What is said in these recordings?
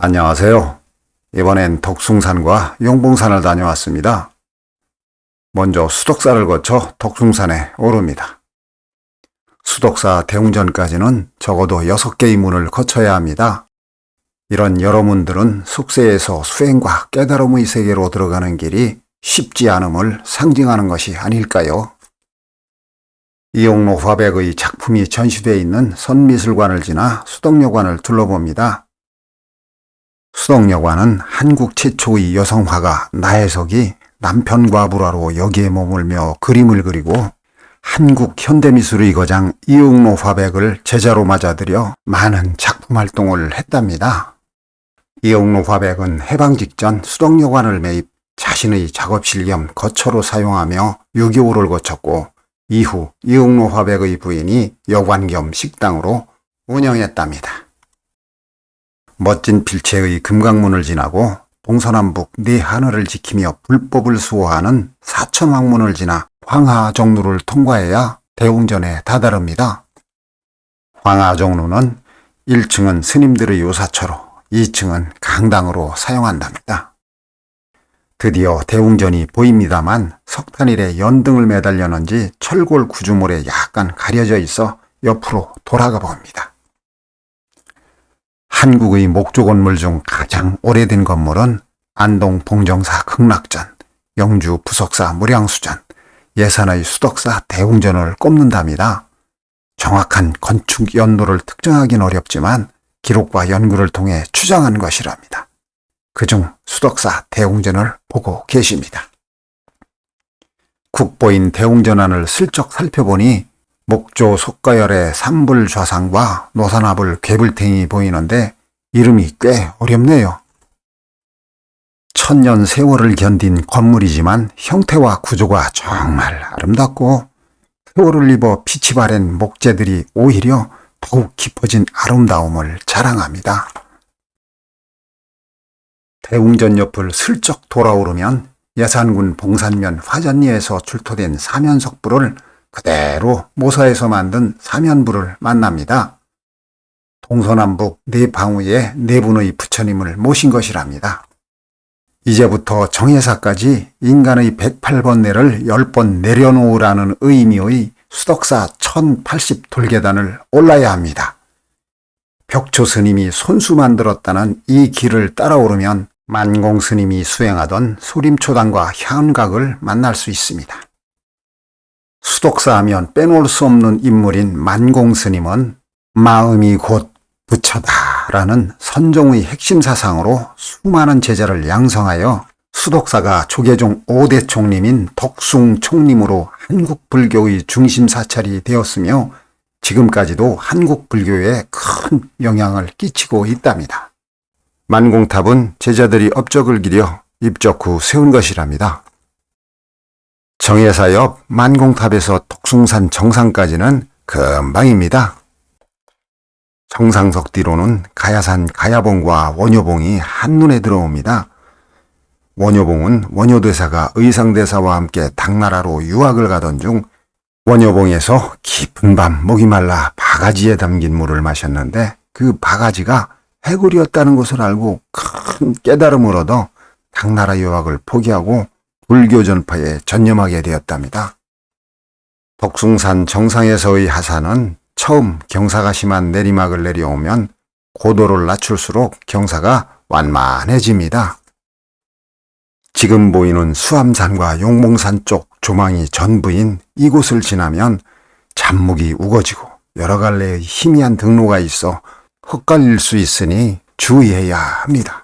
안녕하세요. 이번엔 덕숭산과 용봉산을 다녀왔습니다. 먼저 수덕사를 거쳐 덕숭산에 오릅니다. 수덕사 대웅전까지는 적어도 6개의 문을 거쳐야 합니다. 이런 여러 문들은 숙세에서 수행과 깨달음의 세계로 들어가는 길이 쉽지 않음을 상징하는 것이 아닐까요? 이용로 화백의 작품이 전시되어 있는 선미술관을 지나 수덕여관을 둘러봅니다. 수덕여관은 한국 최초의 여성 화가 나혜석이 남편과 불화로 여기에 머물며 그림을 그리고 한국 현대미술의 거장 이용로 화백을 제자로 맞아들여 많은 작품 활동을 했답니다. 이용로 화백은 해방 직전 수덕여관을 매입 자신의 작업실 겸 거처로 사용하며 6개월을 거쳤고 이후 이용로 화백의 부인이 여관 겸 식당으로 운영했답니다. 멋진 필체의 금강문을 지나고 동서남북 네 하늘을 지키며 불법을 수호하는 사천왕문을 지나 황하정루를 통과해야 대웅전에 다다릅니다. 황하정루는 1층은 스님들의 요사처로 2층은 강당으로 사용한답니다. 드디어 대웅전이 보입니다만 석탄일에 연등을 매달렸는지 철골 구조물에 약간 가려져 있어 옆으로 돌아가 봅니다. 한국의 목조 건물 중 가장 오래된 건물은 안동 봉정사 극락전, 영주 부석사 무량수전, 예산의 수덕사 대웅전을 꼽는답니다. 정확한 건축 연도를 특정하기는 어렵지만 기록과 연구를 통해 추정한 것이랍니다. 그중 수덕사 대웅전을 보고 계십니다. 국보인 대웅전안을 슬쩍 살펴보니 목조 속가열의 삼불좌상과 노산화불 괴불탱이 보이는데 이름이 꽤 어렵네요. 천년 세월을 견딘 건물이지만 형태와 구조가 정말 아름답고 세월을 입어 빛이 바랜 목재들이 오히려 더욱 깊어진 아름다움을 자랑합니다. 대웅전 옆을 슬쩍 돌아오르면 예산군 봉산면 화전리에서 출토된 사면석불을 그대로 모사에서 만든 사면불을 만납니다. 동서남북 네 방위에 네 분의 부처님을 모신 것이랍니다. 이제부터 정예사까지 인간의 108번뇌를 10번 내려놓으라는 의미의 수덕사 1080 돌계단을 올라야 합니다. 벽초 스님이 손수 만들었다는 이 길을 따라오르면 만공 스님이 수행하던 소림초당과 향각을 만날 수 있습니다. 수덕사 하면 빼놓을 수 없는 인물인 만공 스님은 마음이 곧 부처다라는 선종의 핵심 사상으로 수많은 제자를 양성하여 수덕사가 조계종 5대 총림인 덕숭 총림으로 한국 불교의 중심 사찰이 되었으며 지금까지도 한국 불교에 큰 영향을 끼치고 있답니다. 만공탑은 제자들이 업적을 기려 입적 후 세운 것이랍니다. 정예사 옆 만공탑에서 덕숭산 정상까지는 금방입니다. 정상석 뒤로는 가야산 가야봉과 원효봉이 한눈에 들어옵니다. 원효봉은 원효대사가 의상대사와 함께 당나라로 유학을 가던 중 원효봉에서 깊은 밤 목이 말라 바가지에 담긴 물을 마셨는데 그 바가지가 해골이었다는 것을 알고 큰 깨달음을 얻어 당나라 유학을 포기하고 불교 전파에 전념하게 되었답니다. 덕숭산 정상에서의 하산은 처음 경사가 심한 내리막을 내려오면 고도를 낮출수록 경사가 완만해집니다. 지금 보이는 수암산과 용봉산 쪽 조망이 전부인 이곳을 지나면 잡목이 우거지고 여러 갈래의 희미한 등로가 있어 헛갈릴 수 있으니 주의해야 합니다.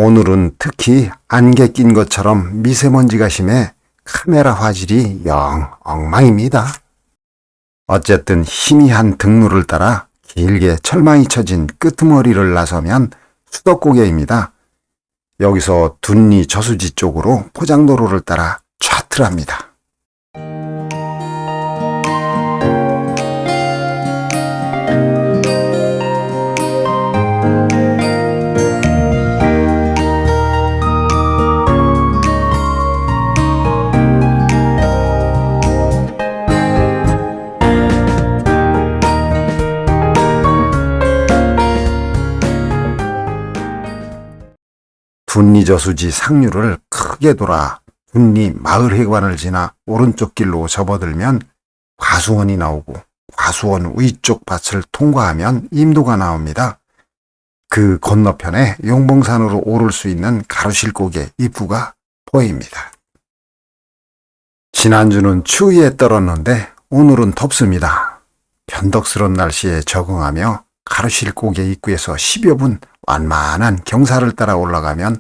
오늘은 특히 안개 낀 것처럼 미세먼지가 심해 카메라 화질이 영 엉망입니다. 어쨌든 희미한 등로를 따라 길게 철망이 쳐진 끄트머리를 나서면 수덕고개입니다. 여기서 둔리 저수지 쪽으로 포장도로를 따라 좌틀합니다. 군리저수지 상류를 크게 돌아 군리 마을회관을 지나 오른쪽 길로 접어들면 과수원이 나오고 과수원 위쪽 밭을 통과하면 임도가 나옵니다. 그 건너편에 용봉산으로 오를 수 있는 가로실곡의 입구가 보입니다. 지난주는 추위에 떨었는데 오늘은 덥습니다. 변덕스러운 날씨에 적응하며 가로실곡의 입구에서 10여 분 완만한 경사를 따라 올라가면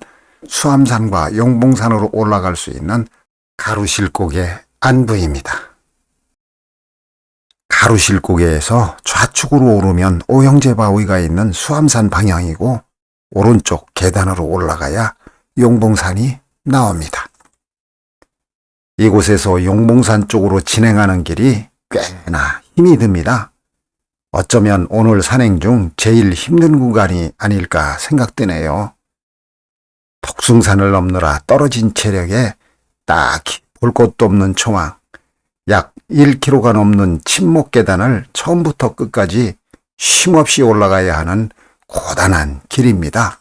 수암산과 용봉산으로 올라갈 수 있는 가로실곡의 안부입니다. 가로실곡에서 좌측으로 오르면 오형제 바위가 있는 수암산 방향이고 오른쪽 계단으로 올라가야 용봉산이 나옵니다. 이곳에서 용봉산 쪽으로 진행하는 길이 꽤나 힘이 듭니다. 어쩌면 오늘 산행 중 제일 힘든 구간이 아닐까 생각되네요. 덕숭산을 넘느라 떨어진 체력에 딱히 볼 곳도 없는 초망, 약 1km가 넘는 침목 계단을 처음부터 끝까지 쉼없이 올라가야 하는 고단한 길입니다.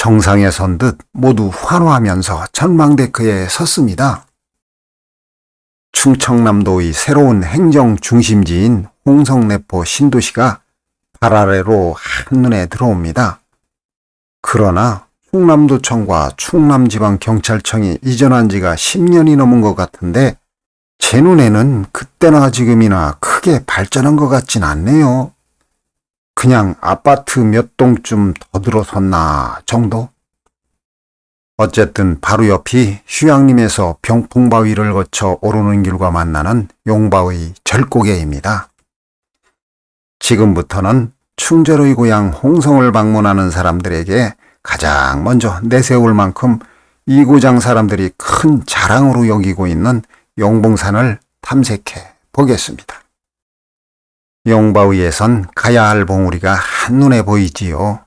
정상에 선 듯 모두 환호하면서 전망데크에 섰습니다. 충청남도의 새로운 행정 중심지인 홍성내포 신도시가 발 아래로 한눈에 들어옵니다. 그러나 충남도청과 충남지방경찰청이 이전한 지가 10년이 넘은 것 같은데 제 눈에는 그때나 지금이나 크게 발전한 것 같진 않네요. 그냥 아파트 몇 동쯤 더 들어섰나 정도? 어쨌든 바로 옆이 휴양림에서 병풍바위를 거쳐 오르는 길과 만나는 용바위 절고개입니다. 지금부터는 충절의 고향 홍성을 방문하는 사람들에게 가장 먼저 내세울 만큼 이 고장 사람들이 큰 자랑으로 여기고 있는 용봉산을 탐색해 보겠습니다. 용바위에선 가야 할 봉우리가 한눈에 보이지요.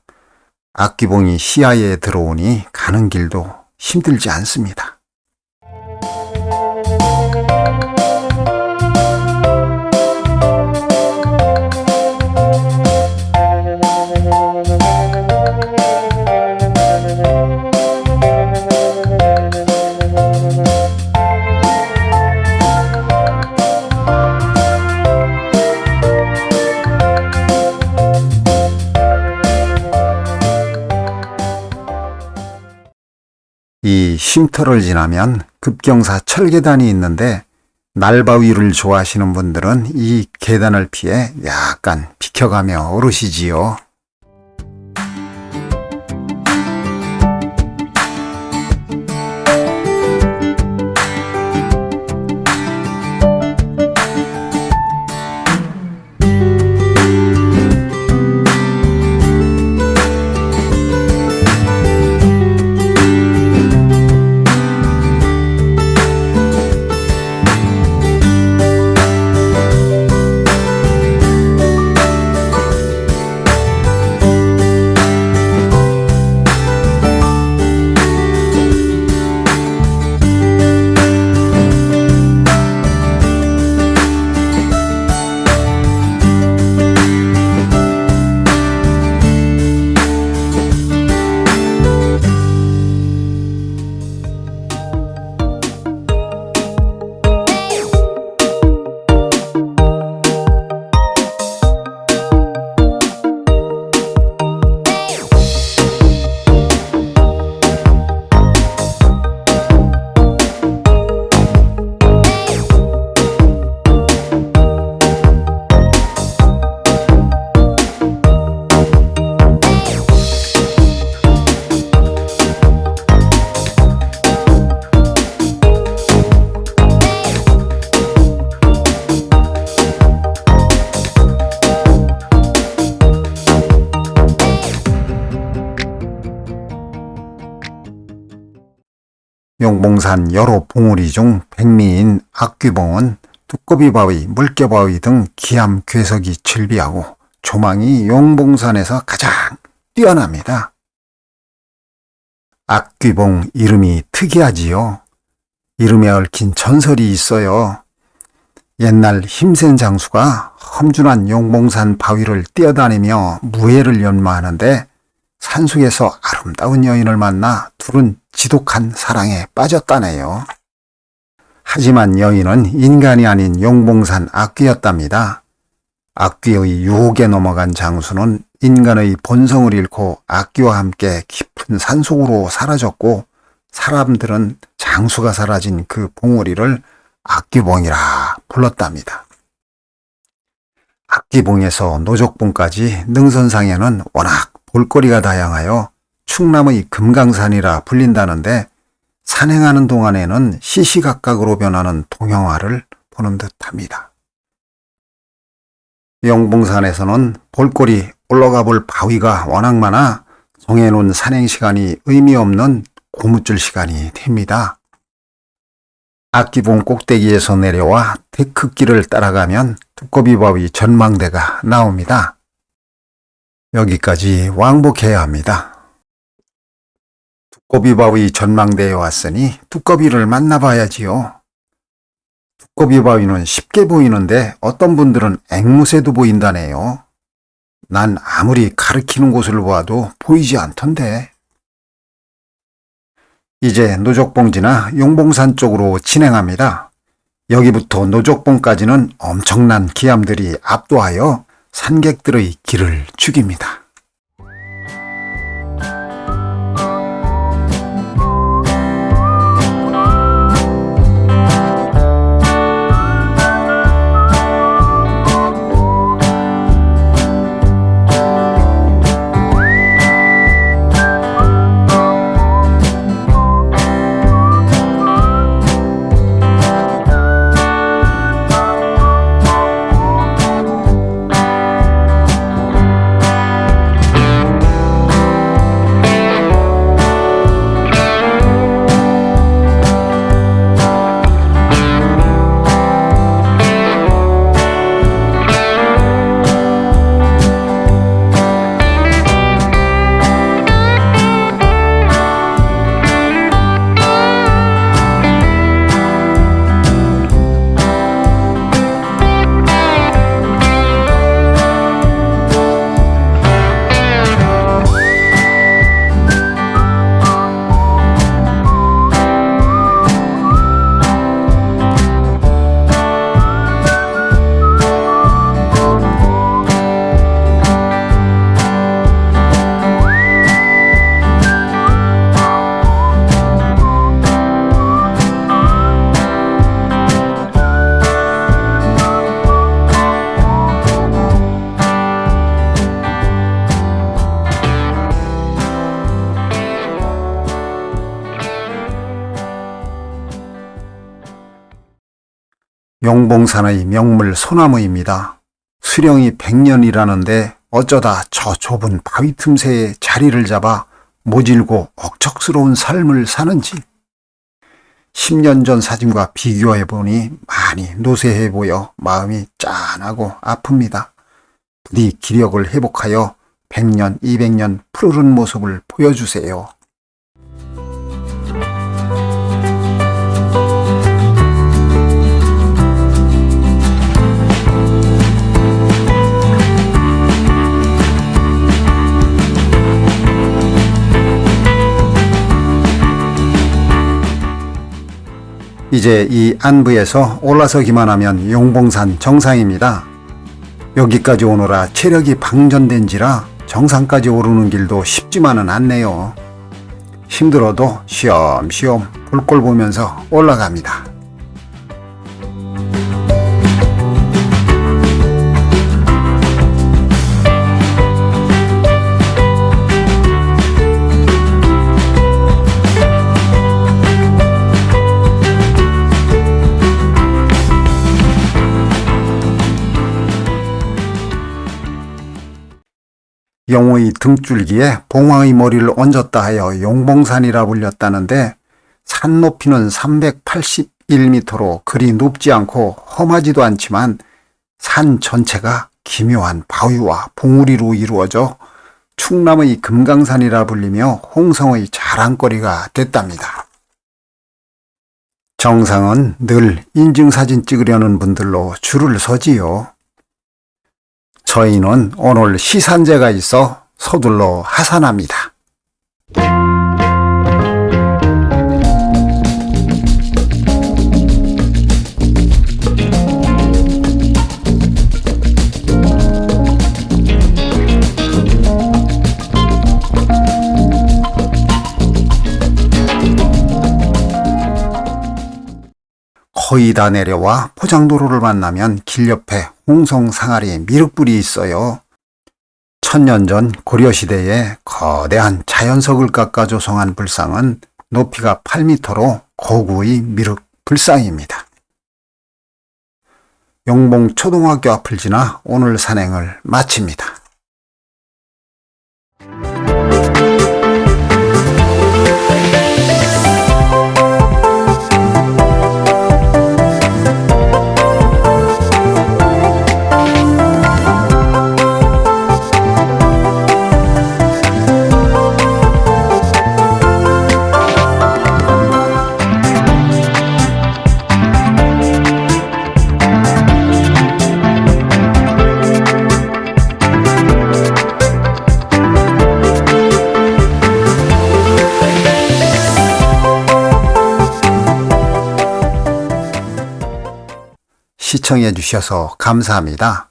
악기봉이 시야에 들어오니 가는 길도 힘들지 않습니다. 이 쉼터를 지나면 급경사 철계단이 있는데 날바위를 좋아하시는 분들은 이 계단을 피해 약간 비켜가며 오르시지요. 용봉산 여러 봉우리 중 백미인 악귀봉은 두꺼비바위, 물개바위 등 기암 괴석이 즐비하고 조망이 용봉산에서 가장 뛰어납니다. 악귀봉 이름이 특이하지요. 이름에 얽힌 전설이 있어요. 옛날 힘센 장수가 험준한 용봉산 바위를 뛰어다니며 무예를 연마하는데 산속에서 아름다운 여인을 만나 둘은 지독한 사랑에 빠졌다네요. 하지만 여인은 인간이 아닌 용봉산 악귀였답니다. 악귀의 유혹에 넘어간 장수는 인간의 본성을 잃고 악귀와 함께 깊은 산속으로 사라졌고, 사람들은 장수가 사라진 그 봉우리를 악귀봉이라 불렀답니다. 악귀봉에서 노족봉까지 능선상에는 워낙 볼거리가 다양하여 충남의 금강산이라 불린다는데, 산행하는 동안에는 시시각각으로 변하는 동영화를 보는 듯합니다. 용봉산에서는 볼거리 올라가 볼 바위가 워낙 많아 정해놓은 산행 시간이 의미 없는 고무줄 시간이 됩니다. 악기봉 꼭대기에서 내려와 데크길을 따라가면 두꺼비바위 전망대가 나옵니다. 여기까지 왕복해야 합니다. 두꺼비바위 전망대에 왔으니 두꺼비를 만나봐야지요. 두꺼비바위는 쉽게 보이는데 어떤 분들은 앵무새도 보인다네요. 난 아무리 가리키는 곳을 보아도 보이지 않던데. 이제 노족봉 지나 용봉산 쪽으로 진행합니다. 여기부터 노족봉까지는 엄청난 기암들이 압도하여 산객들의 길을 죽입니다. 용봉산의 명물 소나무입니다. 수령이 100년이라는데 어쩌다 저 좁은 바위 틈새에 자리를 잡아 모질고 억척스러운 삶을 사는지. 10년 전 사진과 비교해보니 많이 노쇠해 보여 마음이 짠하고 아픕니다. 부디 기력을 회복하여 100년, 200년 푸르른 모습을 보여주세요. 이제 이 안부에서 올라서기만 하면 용봉산 정상입니다. 여기까지 오느라 체력이 방전된지라 정상까지 오르는 길도 쉽지만은 않네요. 힘들어도 쉬엄쉬엄 볼꼴 보면서 올라갑니다. 용의 등줄기에 봉황의 머리를 얹었다 하여 용봉산이라 불렸다는데 산 높이는 1m로 그리 높지 않고 험하지도 않지만 산 전체가 기묘한 바위와 봉우리로 이루어져 충남의 금강산이라 불리며 홍성의 자랑거리가 됐답니다. 정상은 늘 인증사진 찍으려는 분들로 줄을 서지요. 저희는 오늘 시산제가 있어 서둘러 하산합니다. 거의 다 내려와 포장도로를 만나면 길 옆에 홍성 상아리 미륵불이 있어요. 천년 전 고려시대에 거대한 자연석을 깎아 조성한 불상은 높이가 8m로 고구의 미륵 불상입니다. 용봉 초등학교 앞을 지나 오늘 산행을 마칩니다. 시청해 주셔서 감사합니다.